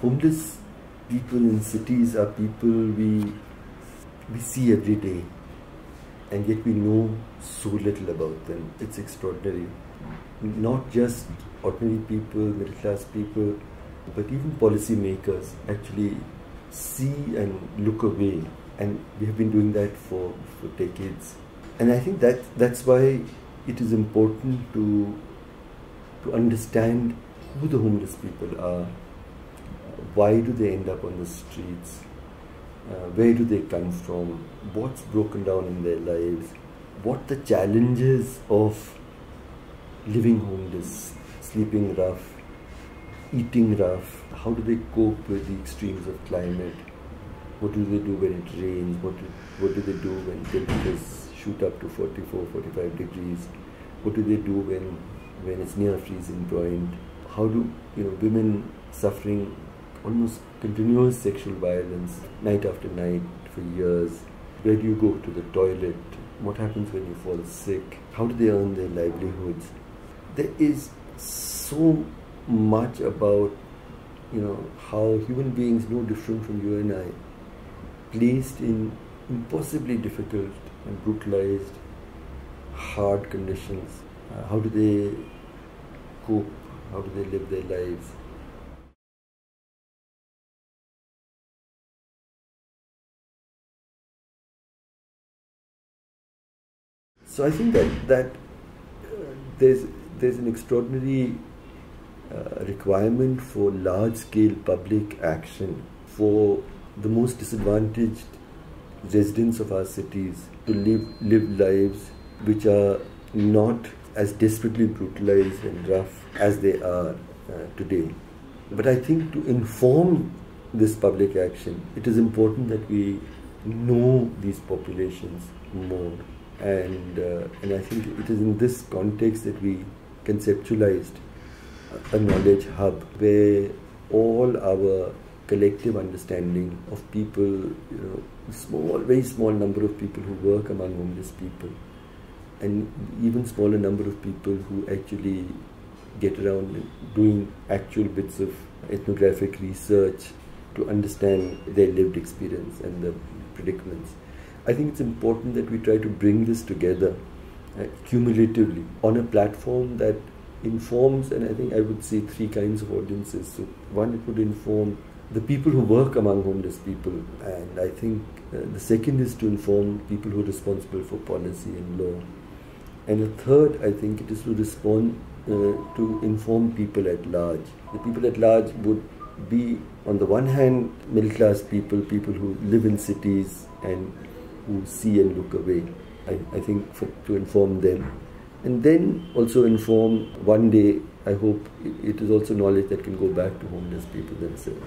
Homeless people in cities are people we see every day, and yet we know so little about them. It's extraordinary. Not just ordinary people, middle class people, but even policy makers actually see and look away, and we have been doing that for decades. And I think that's why it is important to understand who the homeless people are. Why do they end up on the streets? Where do they come from? What's broken down in their lives? What the challenges of living homeless, sleeping rough, eating rough? How do they cope with the extremes of climate? What do they do when it rains? What do they do when temperatures shoot up to 44, 45 degrees? What do they do when it's near freezing point? How do women suffering almost continuous sexual violence night after night for years? Where do you go to the toilet? What happens when you fall sick? How do they earn their livelihoods? There is so much about how human beings, no different from you and I, placed in impossibly difficult and brutalized, hard conditions. How do they cope? How do they live their lives? So I think that there's an extraordinary requirement for large-scale public action for the most disadvantaged residents of our cities to live lives which are not as desperately brutalized and rough as they are today. But I think to inform this public action, it is important that we know these populations more. And I think it is in this context that we conceptualized a knowledge hub where all our collective understanding of people, very small number of people who work among homeless people, and even smaller number of people who actually get around doing actual bits of ethnographic research to understand their lived experience and the predicaments. I think it's important that we try to bring this together cumulatively on a platform that informs, and I think I would say three kinds of audiences. So one, it would inform the people who work among homeless people, and I think the second is to inform people who are responsible for policy and law, and the third, I think it is to respond to inform people at large. The people at large would be, on the one hand, middle class people, people who live in cities and who see and look away. I think to inform them, and then also inform, one day I hope it is also knowledge that can go back to homeless people themselves.